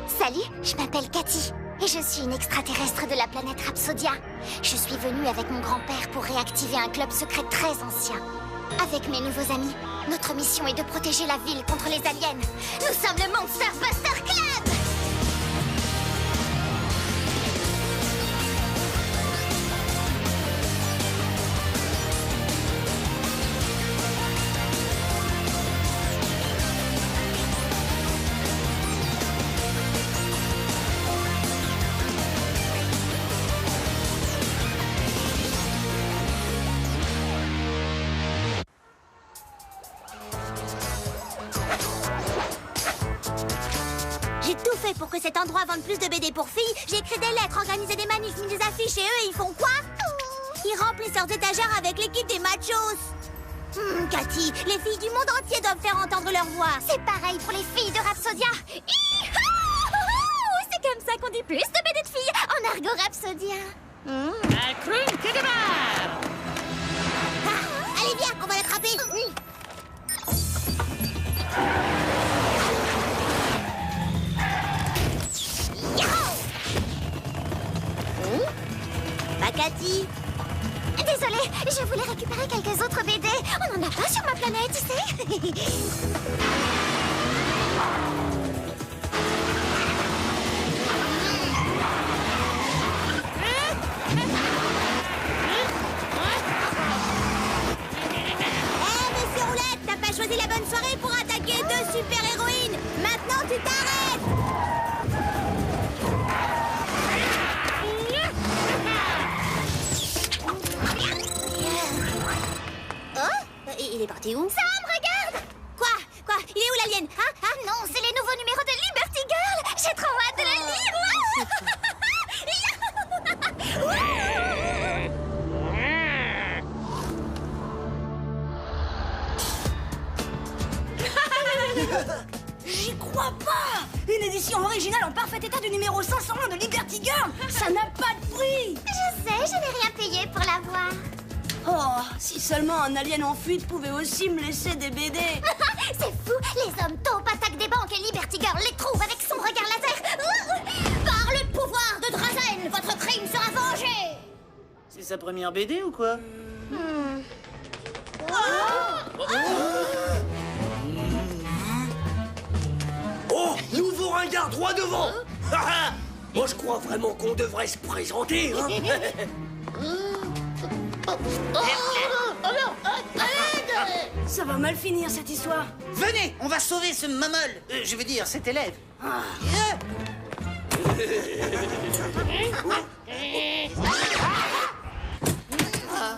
Salut, je m'appelle Cathy et je suis une extraterrestre de la planète Rhapsodia. Je suis venue avec mon grand-père pour réactiver un club secret très ancien. Avec mes nouveaux amis, notre mission est de protéger la ville contre les aliens. Nous sommes le Monster Buster Club! J'ai tout fait pour que cet endroit vende plus de BD pour filles. J'ai écrit des lettres, organisé des manifs, mis des affiches et eux, ils font quoi? Ils remplissent leurs étagères avec l'équipe des machos. Cathy, les filles du monde entier doivent faire entendre leur voix. C'est pareil pour les filles de Rhapsodia. C'est comme ça qu'on dit plus de BD de filles en argot Rhapsodia. Allez, viens, on va l'attraper. Cathy. Désolée, je voulais récupérer quelques autres BD. On n'en a pas sur ma planète, tu sais. Monsieur Roulette, t'as pas choisi la bonne soirée pour attaquer deux super-héroïnes. Maintenant, tu t'arrêtes. Il est parti où? Sam, regarde! Quoi? Il est où l'alien? Ah non, c'est les nouveaux numéros de Liberty Girl! J'ai trop hâte de le lire! J'y crois pas! Une édition originale en parfait état du numéro 501 de Liberty Girl! Ça n'a pas de prix! Je sais, je n'ai rien payé pour l'avoir. Oh, si seulement un alien en fuite pouvait aussi me laisser des BD. C'est fou, les hommes taupes attaquent des banques et Liberty Girl les trouve avec son regard laser. Par le pouvoir de Drazen, votre crime sera vengé. C'est sa première BD ou quoi? Oh, nouveau ringard droit devant. Moi, je crois vraiment qu'on devrait se présenter, hein. Ça va mal finir cette histoire. Venez, on va sauver ce mamol. Je veux dire, cet élève.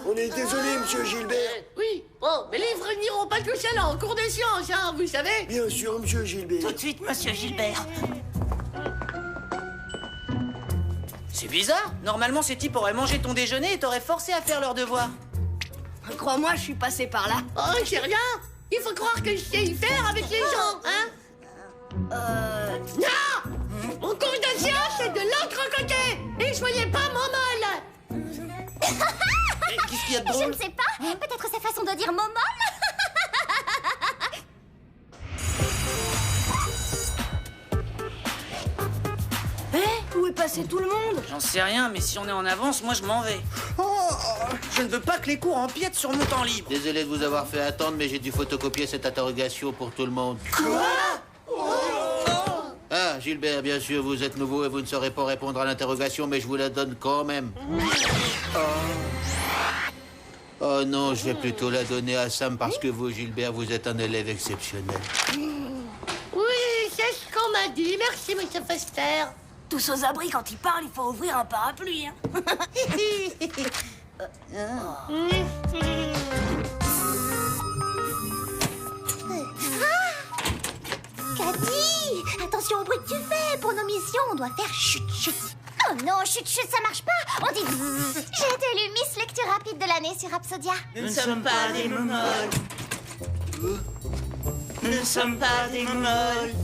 On est désolé, monsieur Gilbert. Oui, bon, mais les vrais n'iront pas tout seuls en cours de sciences, hein, vous savez. Bien sûr, monsieur Gilbert. Tout de suite, monsieur Gilbert. C'est bizarre. Normalement, ces types auraient mangé ton déjeuner et t'auraient forcé à faire leurs devoirs. Crois-moi, je suis passé par là. Oh, c'est rien. Il faut croire que je sais y faire avec les gens, hein. Non! Mon cours de science, c'est de l'autre côté. Et soyez pas momolle. Qu'est-ce qu'il y a de Je drôle? ne sais pas, peut-être sa façon de dire momole. Où est passé tout le monde? J'en sais rien, mais si on est en avance, moi je m'en vais. Je ne veux pas que les cours empiètent sur mon temps libre. Désolé de vous avoir fait attendre, mais j'ai dû photocopier cette interrogation pour tout le monde. Quoi? Ah, Gilbert, bien sûr, vous êtes nouveau et vous ne saurez pas répondre à l'interrogation, mais je vous la donne quand même. Oh non, je vais plutôt la donner à Sam parce que vous, Gilbert, vous êtes un élève exceptionnel. Oui, c'est ce qu'on m'a dit. Merci, monsieur Foster. Tous aux abris, quand ils parlent, il faut ouvrir un parapluie. Hein. Cathy, attention au bruit que tu fais. Pour nos missions, on doit faire chut chut. Oh non, chut chut, ça marche pas. On dit bzzz. J'ai été élue Miss Lecture Rapide de l'année sur Rhapsodia. Nous ne sommes pas des momoles. Nous ne sommes pas des momoles.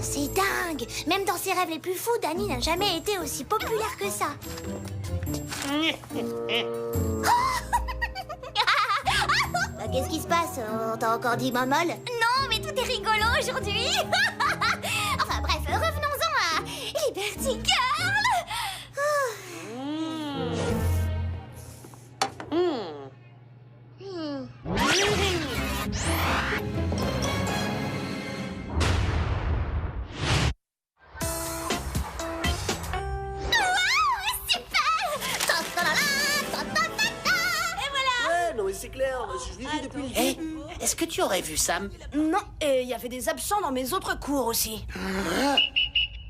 C'est dingue. Même dans ses rêves les plus fous, Danny n'a jamais été aussi populaire que ça. Bah, qu'est-ce qui se passe? On t'a encore dit momole? Non, mais tout est rigolo aujourd'hui. Enfin bref, revenons-en Liberty Girl. C'est clair, je l'ai dit depuis le Hé, début. est-ce que tu aurais vu Sam? Non, et il y avait des absents dans mes autres cours aussi.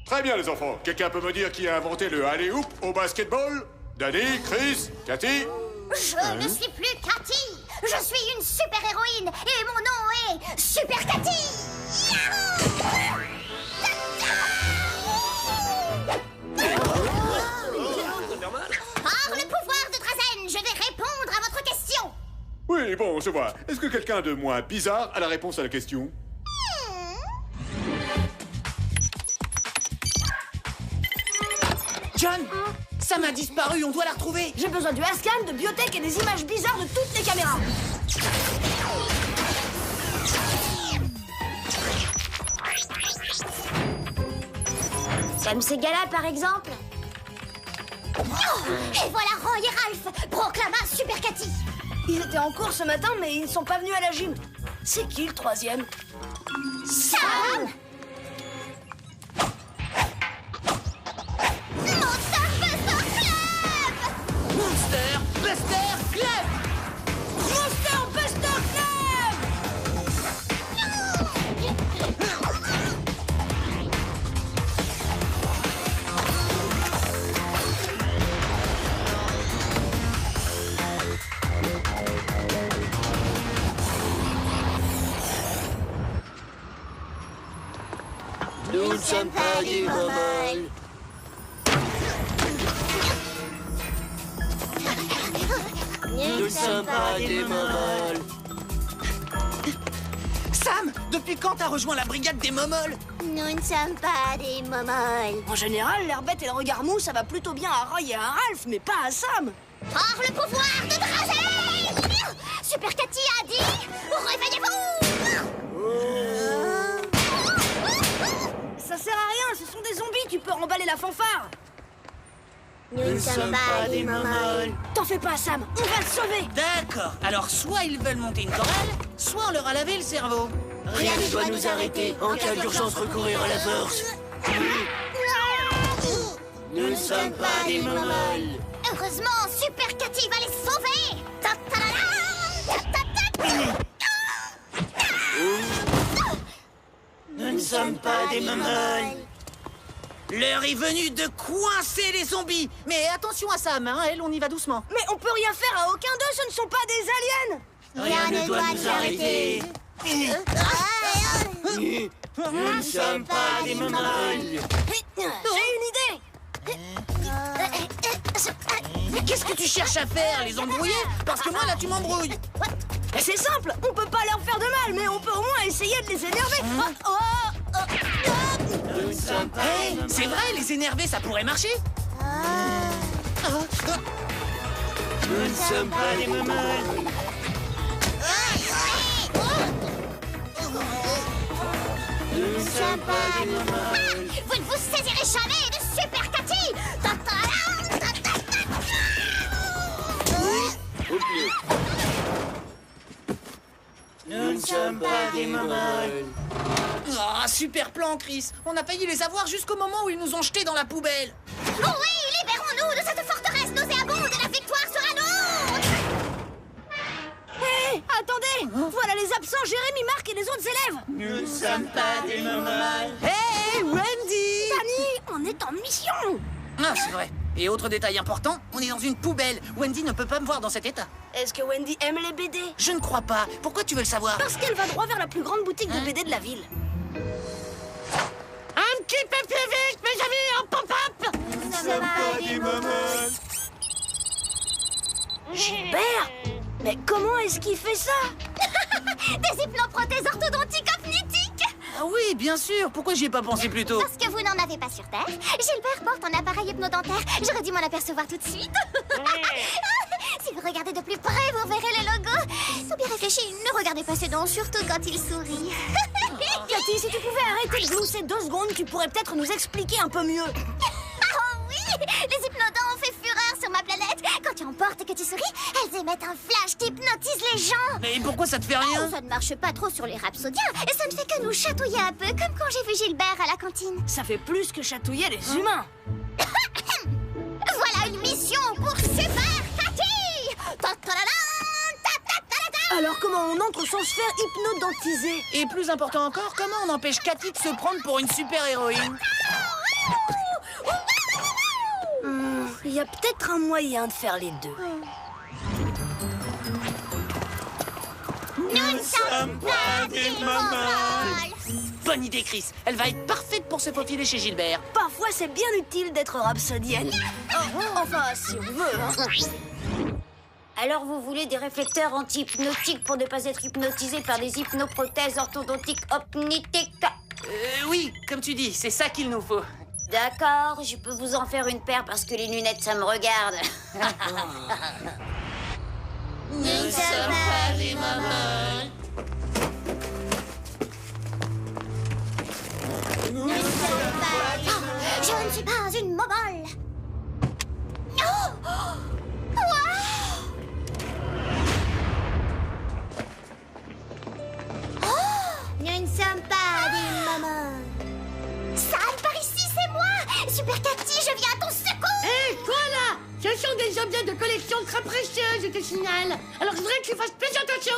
Très bien, les enfants. Quelqu'un peut me dire qui a inventé le alley-oop au basketball? Danny, Chris, Cathy? Je ne suis plus Cathy. Je suis une super-héroïne et mon nom est Super Cathy. Par le pouvoir de Drazen, je vais répondre à votre question. Oui, bon, je vois. Est-ce que quelqu'un de moins bizarre a la réponse à la question? John, Sam a disparu, on doit la retrouver. J'ai besoin du scan, de biotech et des images bizarres de toutes les caméras. Comme ces gars-là, par exemple. Et voilà Roy et Ralph, proclama Super Cathy. Ils étaient en cours ce matin, mais ils ne sont pas venus à la gym. C'est qui le troisième? Sam. Monster Buster Club. Monster Buster Club. Monster Buster Club. Nous ne sommes pas des momoles. Nous ne sommes pas des momoles. Sam, depuis quand t'as rejoint la brigade des momoles? Nous ne sommes pas des momoles. En général, l'air bête et le regard mou, ça va plutôt bien à Roy et à Ralph, mais pas à Sam. Par le pouvoir de Drazen, Super Cathy a dit réveillez-vous. Ça sert à rien, ce sont des zombies, tu peux remballer la fanfare. Nous ne sommes pas des momoles. T'en fais pas, Sam, on va te sauver. D'accord, alors soit ils veulent monter une chorale, soit on leur a lavé le cerveau. Rien ne doit nous arrêter. En cas d'urgence, recourir à la force. Nous ne sommes pas des momoles. Heureusement, Super Cathy va les sauver. Nous ne sommes pas des momoles. L'heure est venue de coincer les zombies. Mais attention à Sam, hein, elle, on y va doucement. Mais on peut rien faire à aucun d'eux, ce ne sont pas des aliens. Rien ne doit nous arrêter. Nous ne sommes pas des momoles. J'ai une idée. Mais qu'est-ce que tu cherches à faire, les embrouiller? Parce que moi, là, tu m'embrouilles. C'est simple, on peut pas leur faire de mal, mais on peut au moins essayer de les énerver. Nous ne sommes pas Hey, des momoles. c'est vrai, les énerver, ça pourrait marcher. Nous ne sommes pas des momoles. Nous ne sommes pas des momoles. Vous ne vous saisirez jamais de Super Cathy. Nous ne sommes pas des momoles. Ah, super plan, Chris. On a failli les avoir jusqu'au moment où ils nous ont jetés dans la poubelle. Oh oui, libérons-nous de cette forteresse nauséabonde et la victoire sera nôtre. Hé, attendez, voilà les absents, Jérémy, Marc et les autres élèves. Nous ne sommes pas des momoles. Hey, Wendy! Danny, on est en mission. Ah, c'est vrai. Et autre détail important, on est dans une poubelle. Wendy ne peut pas me voir dans cet état. Est-ce que Wendy aime les BD? Je ne crois pas. Pourquoi tu veux le savoir? Parce qu'elle va droit vers la plus grande boutique de BD de la ville. Un petit peu plus vite, mes amis, en pop-up. Nous ne sommes pas des momoles. Gilbert, mais comment est-ce qu'il fait ça? Des hypnoprothèses orthodontiques opnitiques. Ah oui, bien sûr. Pourquoi j'y ai pas pensé plus tôt? Parce que vous n'en avez pas sur Terre. Gilbert porte un appareil hypnodentaire. J'aurais dû m'en apercevoir tout de suite. Si vous regardez de plus près, vous verrez le logo. Tout bien réfléchi, ne regardez pas ses dents, surtout quand il sourit. Cathy, si tu pouvais arrêter de glousser 2 secondes, tu pourrais peut-être nous expliquer un peu mieux. Les hypnodons ont fait fureur sur ma planète. Quand tu emportes et que tu souris, elles émettent un flash qui hypnotise les gens. Mais pourquoi ça te fait rien? Ça ne marche pas trop sur les rhapsodiens et ça ne fait que nous chatouiller un peu, comme quand j'ai vu Gilbert à la cantine. Ça fait plus que chatouiller les humains. Voilà une mission pour Super Cathy. Alors comment on entre sans se faire hypnodentiser? Et plus important encore, comment on empêche Cathy de se prendre pour une super-héroïne? Il y a peut-être un moyen de faire les deux. Nous ne sommes pas des Mongols. Bonne idée, Chris. Elle va être parfaite pour se faufiler chez Gilbert. Parfois, c'est bien utile d'être rhapsodienne. Enfin, si on veut, hein. Alors vous voulez des réflecteurs anti-hypnotiques pour ne pas être hypnotisé par des hypnoprothèses orthodontiques opnitiques? Oui, comme tu dis, c'est ça qu'il nous faut. D'accord, je peux vous en faire une paire parce que les lunettes, ça me regarde. Nous ne sommes pas des Mongols. Nous ne sommes pas des Mongols. Je ne suis pas une Mogol. Oh! Wow! Nous ne sommes pas des Mongols. Sam, par ici, c'est moi. Super Cathy, je viens à ton secours. Hé, toi là! Ce sont des objets de collection très précieux, je te signale. Alors je voudrais que tu fasses plus attention.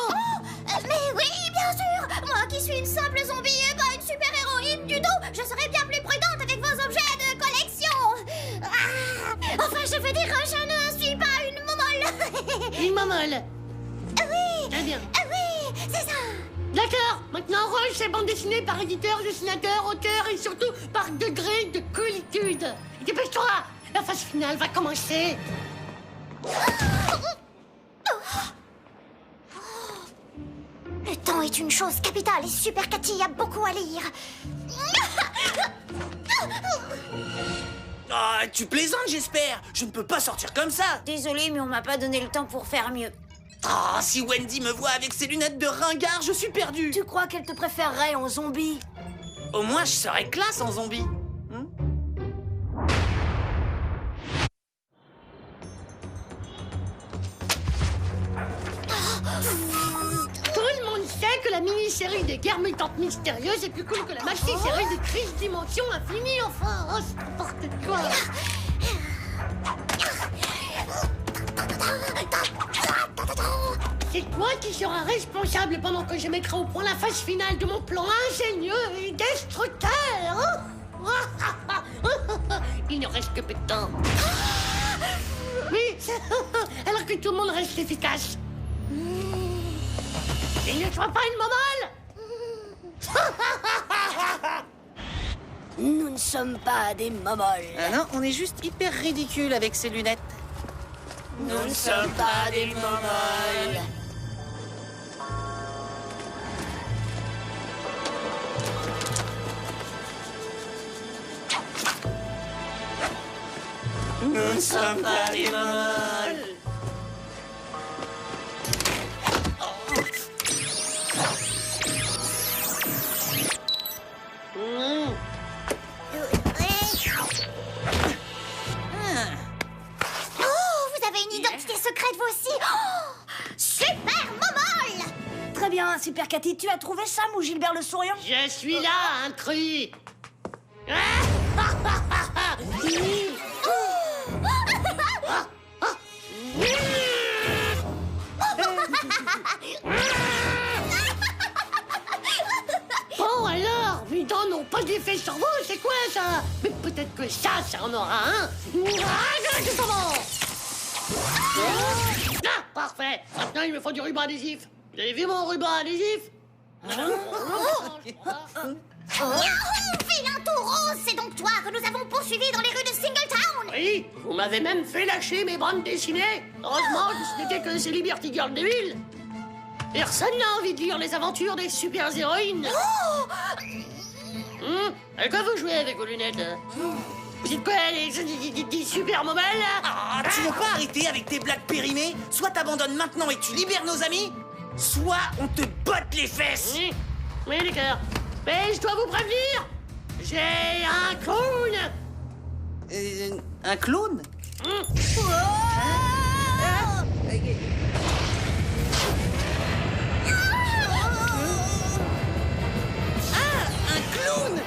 Mais oui, bien sûr. Moi qui suis une simple zombie et pas une super-héroïne du tout, je serais bien plus prudente avec vos objets de collection. Enfin, je veux dire, je ne suis pas une momole. Une mamole. Oui. Très bien. Oui, c'est ça. D'accord, maintenant range ces bandes dessinées par éditeur, dessinateur, auteur et surtout par degré de coolitude. Dépêche-toi, la phase finale va commencer. Le temps est une chose capitale et Super Cathy a beaucoup à lire. Ah, tu plaisantes, j'espère. Je ne peux pas sortir comme ça. Désolée, mais on m'a pas donné le temps pour faire mieux. Ah, si Wendy me voit avec ses lunettes de ringard, je suis perdu. Tu crois qu'elle te préférerait en zombie? Au moins, je serais classe en zombie. Tout le monde sait que la mini-série des guerres mutantes mystérieuses est plus cool que la maxi-série des crises dimension infinie, enfin, oh, c'est n'importe quoi. C'est toi qui seras responsable pendant que je mettrai au point la phase finale de mon plan ingénieux et destructeur. Il ne reste que peu de temps. Oui, alors que tout le monde reste efficace. Et ne sois pas une momole. Nous ne sommes pas des momoles. Ah non, on est juste hyper ridicule avec ces lunettes. Nous ne sommes pas des momoles. Nous ne sommes pas des Mongols. Oh, vous avez une identité secrète, vous aussi. Oh, super momole. Très bien, Super Cathy, tu as trouvé Sam ou Gilbert le souriant? Je suis là, intrus. Bon alors, les dents n'ont pas d'effet sur vous, c'est quoi ça? Mais peut-être que ça en aura un. Ah, parfait. Maintenant, il me faut du ruban adhésif. Vous avez vu mon ruban adhésif? Vilain taureau, c'est donc toi que nous avons poursuivi dans les rues de Singletown. Oui, vous m'avez même fait lâcher mes bandes dessinées. Heureusement que ce n'était que ces Liberty Girls de ville. Personne n'a envie de lire les aventures des super-héroïnes. À quoi vous jouez avec vos lunettes? Vous êtes quoi, des super momelles? Ah, tu veux pas arrêter avec tes blagues périmées? Soit t'abandonnes maintenant et tu libères nos amis, soit on te botte les fesses. Oui, d'accord. Mais je dois vous prévenir, j'ai un clown. Un clone? Un clown!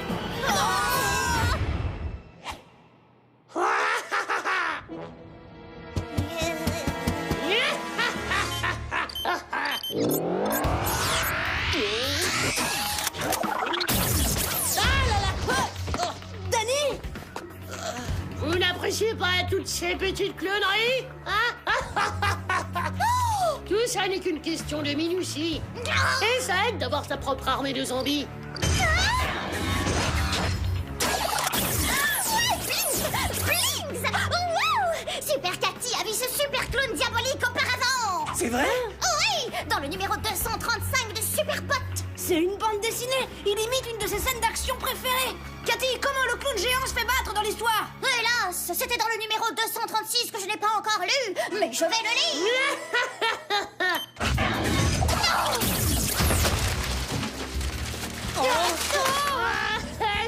Danny! Vous n'appréciez pas toutes ces petites cloneries, hein? Tout ça n'est qu'une question de minutie. Et ça aide d'avoir sa propre armée de zombies. Blings! Wow! Super Cathy a vu ce super clown diabolique auparavant! C'est vrai? Oui! Dans le numéro 235 de Super Pot! C'est une bande dessinée. Il imite une de ses scènes d'action préférées. Cathy, comment le clown géant se fait battre dans l'histoire? Hélas, c'était dans le numéro 236 que je n'ai pas encore lu, mais je vais le lire!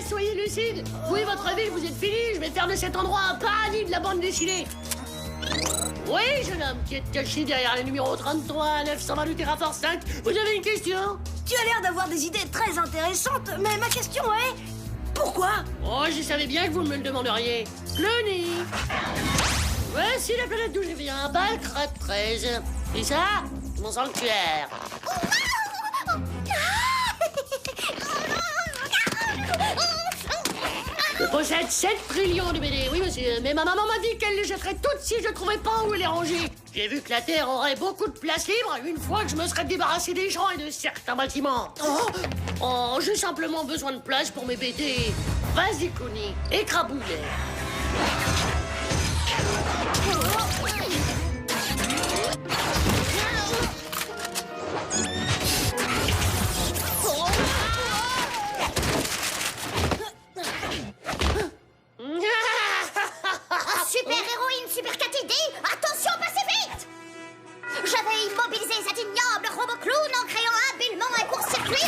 Soyez lucide. Vous et votre ville, vous êtes finis. Je vais faire de cet endroit un paradis de la bande dessinée. Oui, jeune homme qui est caché derrière le numéro 33 920 du Terraforce 5. Vous avez une question? Tu as l'air d'avoir des idées très intéressantes, mais ma question est... Pourquoi? Oh, je savais bien que vous me le demanderiez. Clony. Voici la planète d'où je viens, Balcrat 13. Et ça, mon sanctuaire. Je possède 7 trillions de BD, oui monsieur, mais ma maman m'a dit qu'elle les jetterait toutes si je trouvais pas où les ranger. J'ai vu que la Terre aurait beaucoup de place libre une fois que je me serais débarrassé des gens et de certains bâtiments. Oh, j'ai simplement besoin de place pour mes BD. Vas-y, Connie, écrabouille-les. Super-héroïne Super Cathy D, attention, passez vite! Je vais immobiliser cet ignoble robot clown en créant habilement un court-circuit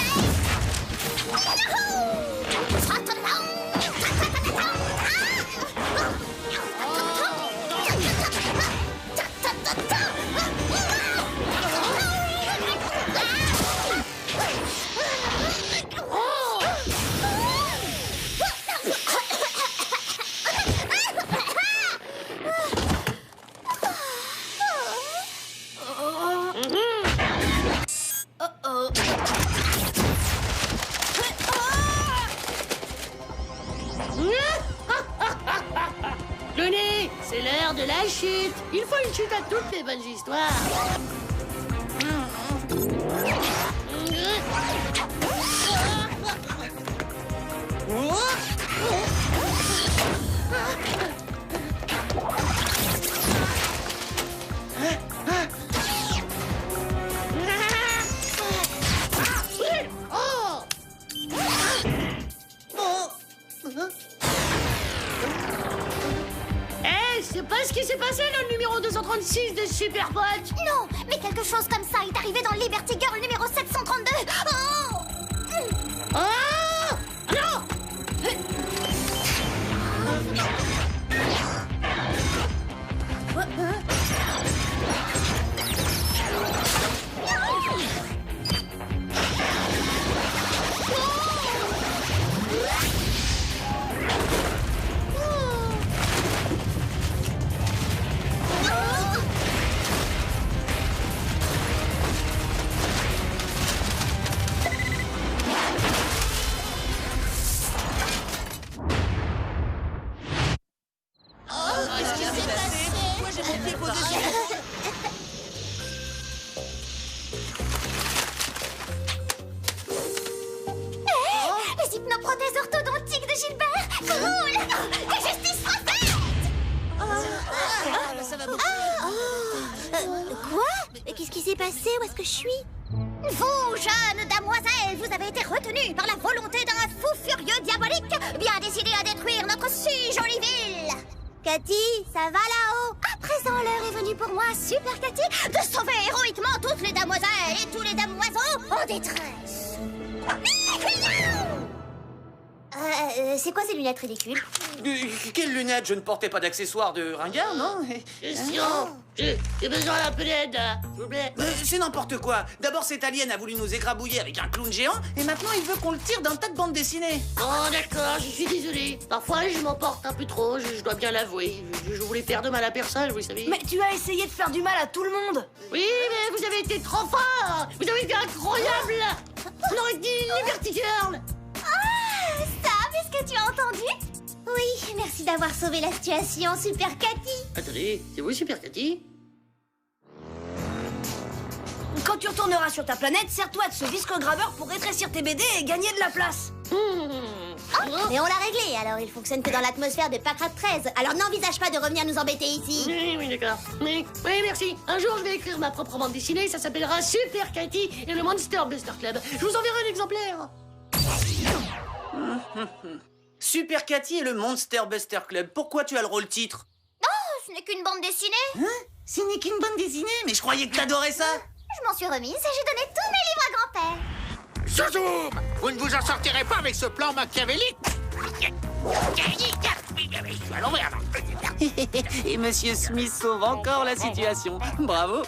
Cloné, c'est l'heure de la chute. Il faut une chute à toutes les bonnes histoires. C'est pas ce qui s'est passé dans le numéro 236 de Super Pot. Non, mais quelque chose comme ça est arrivé dans Liberty Girl numéro 732. Oh! Oh non! Les hypnoprothèses orthodontiques de Gilbert. Cool! Que justice soit faite! Quoi? Qu'est-ce qui s'est passé? Où est-ce que je suis? Vous, jeune damoiselle, vous avez été retenue par la volonté d'un fou furieux diabolique, bien décidé à détruire notre si jolie ville. Cathy, ça va là-haut? À présent, l'heure est venue pour moi, Super Cathy, de sauver héroïquement toutes les damoiselles et tous les damoiseaux en détresse. C'est quoi ces lunettes ridicules? Quelles lunettes? Je ne portais pas d'accessoires de ringard, non? Question. J'ai besoin d'un peu d'aide, s'il vous plaît. C'est n'importe quoi. D'abord, cet alien a voulu nous égrabouiller avec un clown géant, et maintenant il veut qu'on le tire d'un tas de bandes dessinées. Oh, d'accord, je suis désolé. Parfois, je m'emporte un peu trop, je dois bien l'avouer. Je voulais faire de mal à personne, vous savez. Mais tu as essayé de faire du mal à tout le monde. Oui, mais vous avez été trop fort. Vous avez été incroyable. On aurait dit Liberty Girl. Ah, Sam, est-ce que tu as entendu? Oui, merci d'avoir sauvé la situation, Super Cathy. Attendez, c'est vous, Super Cathy? Quand tu retourneras sur ta planète, sers-toi de ce disque graveur pour rétrécir tes BD et gagner de la place. Mais on l'a réglé, alors il fonctionne que dans l'atmosphère de Pacrat 13. Alors n'envisage pas de revenir nous embêter ici. Oui, d'accord. Oui, merci. Un jour, je vais écrire ma propre bande dessinée, ça s'appellera Super Cathy et le Monster Buster Club. Je vous enverrai un exemplaire. Super Cathy et le Monster Buster Club. Pourquoi tu as le rôle-titre? Ce n'est qu'une bande dessinée. Hein? Ce n'est qu'une bande dessinée? Mais je croyais que t'adorais ça. Je m'en suis remise et j'ai donné tous mes livres à grand-père. Zozoum! Vous ne vous en sortirez pas avec ce plan machiavélique! Je suis à l'envers, là. Et Monsieur Smith sauve encore la situation. Bravo.